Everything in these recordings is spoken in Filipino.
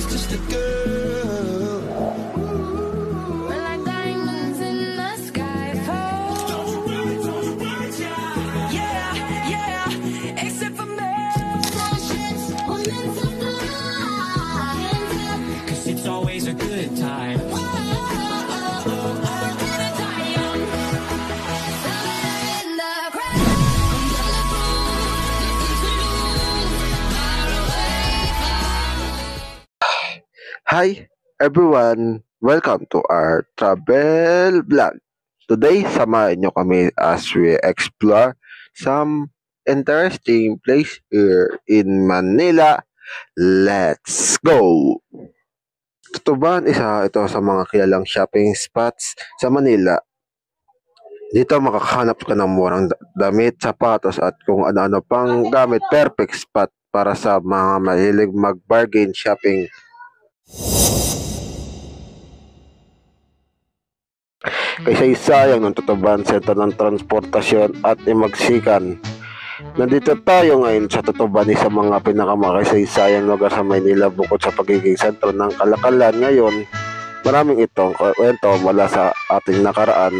was just a girl. We're like diamonds in the sky. Yeah, yeah, except for me. Cause it's always a good time. Hi everyone! Welcome to our travel vlog. Today, samahan nyo kami as we explore some interesting place here in Manila. Let's go! Tutuban, isa ito sa mga kilalang shopping spots sa Manila. Dito makakahanap ka ng murang damit, sapatos at kung ano-ano pang gamit. Perfect spot para sa mga mahilig mag-bargain shopping. Kaysaysayan ng Tutuban, sentro ng transportasyon at imagsikan. Nandito tayo ngayon sa Tutuban, sa mga pinakamakasaysayang lugar sa Maynila bukod sa pagiging sentro ng kalakalan. Ngayon, maraming itong kwento mula sa ating nakaraan.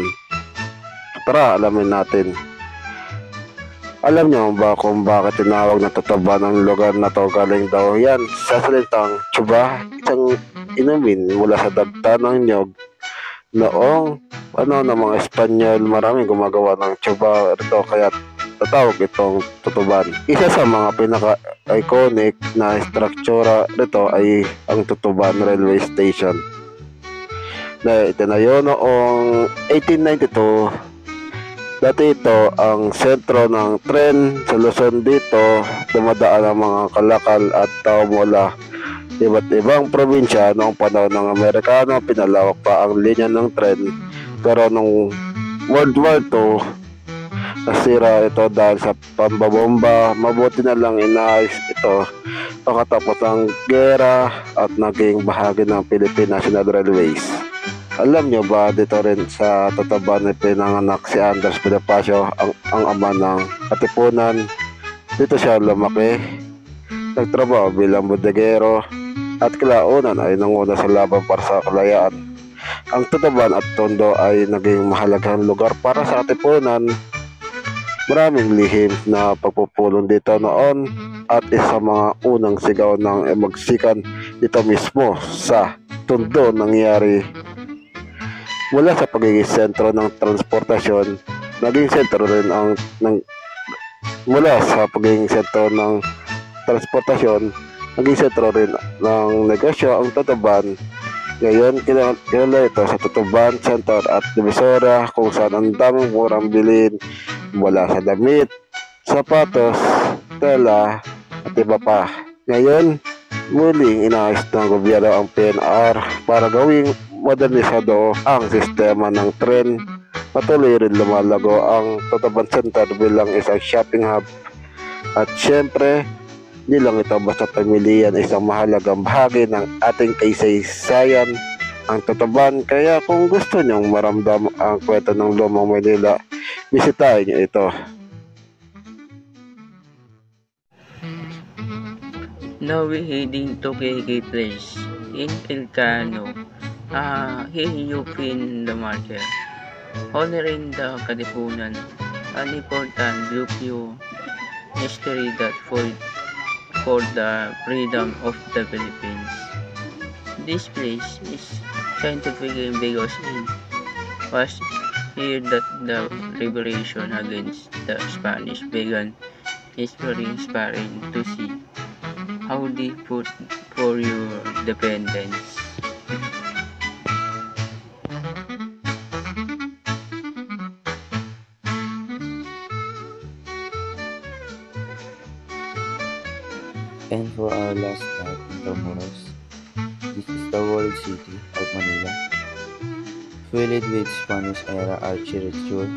Tara, alamin natin. Alam niyo ba kung bakit tinawag na Tutuban ang lugar na to? Galing daw yan sa salitang tsuba, isang inumin mula sa dagta ng nyog. Noong ng mga Espanyol, maraming gumagawa ng tsuba rito kaya tatawag itong Tutuban. Isa sa mga pinaka-iconic na struktura rito ay ang Tutuban Railway Station na itinayo noong 1892. Dati ito ang sentro ng tren sa Luzon. Dito dumadaan ang mga kalakal at tao mula iba't ibang probinsya. Noong panahon ng Amerikano, pinalawak pa ang linya ng tren, pero nung World War II, nasira ito dahil sa pambabomba. Mabuti na lang inaayos ito pagkatapos ng gera at naging bahagi ng Philippine National Railways. Alam nyo ba, dito rin sa Tutuban ay pinanganak si Andres Bonifacio, ang ama ng Katipunan. Dito siya lumaki, nagtrabaho bilang bodegero at kalaunan ay nanguna sa laban para sa kalayaan. Ang Tutuban at Tondo ay naging mahalagang lugar para sa Katipunan. Maraming lihim na pagpupulong dito noon at isa mga unang sigaw ng emagsikan dito mismo sa Tondo nangyari. Mula sa pagiging sentro ng transportasyon, naging sentro rin mula sa pagiging sentro ng transportasyon, naging sentro rin ng negosyo ang Tutuban. Ngayon, kilala ito sa Tutuban Center at Divisoria, kung saan ang daming murang bilhin mula sa damit, sapatos, tela at iba pa. Ngayon, muling inaayos ng gobyerno ang PNR para gawing modernisado ang sistema ng tren. Patuloy rin lumalago ang Tutuban Center bilang isang shopping hub. At syempre, hindi lang ito basta pamilihan, isang mahalagang bahagi ng ating kaysaysayan, ang Tutuban. Kaya kung gusto nyong maramdam ang kwento ng lumang Manila, bisitahin nyo ito. Now we're heading to KK Place in Ilocano, here you in the market. Honoring the Katipunan, an important group you history that for the freedom of the Philippines. This place is scientific because it was here that the liberation against the Spanish began. History inspiring to see how they fought for your independence. And for our last stop in Intramuros, this is the walled city of Manila, filled with Spanish era architecture.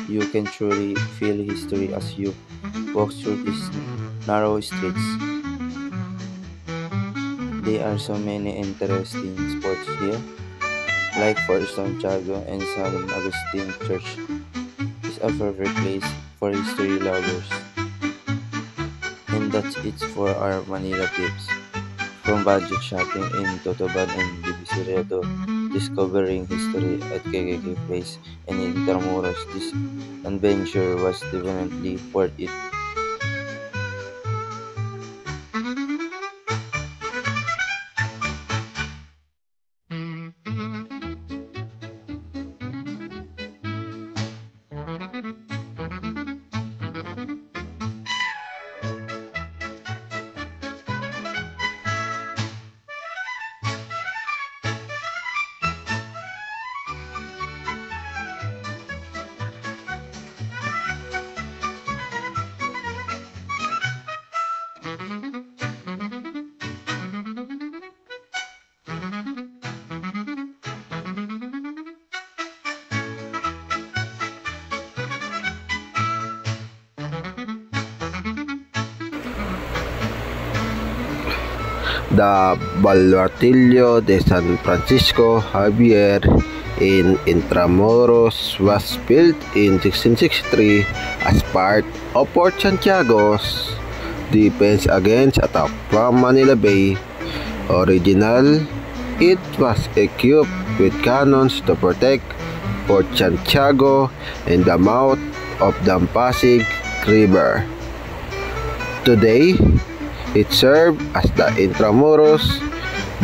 You can truly feel history as you walk through these narrow streets. There are so many interesting spots here, like Fort Santiago and San Agustin Church is a perfect place for history lovers. And that's it for our Manila tips. from budget shopping in Totoban and Divisoria to discovering history at KKK Place and Intramuros, this adventure was definitely worth it. The Baluartillo de San Francisco Javier in Intramuros was built in 1663 as part of Fort Santiago's defense against attack from Manila Bay. Original, it was equipped with cannons to protect Fort Santiago and the mouth of the Pasig River. Today, it served as the Intramuros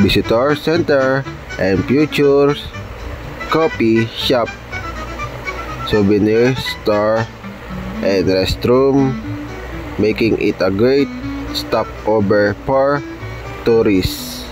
Visitor Center and future coffee shop, souvenir store, and restroom, making it a great stopover for tourists.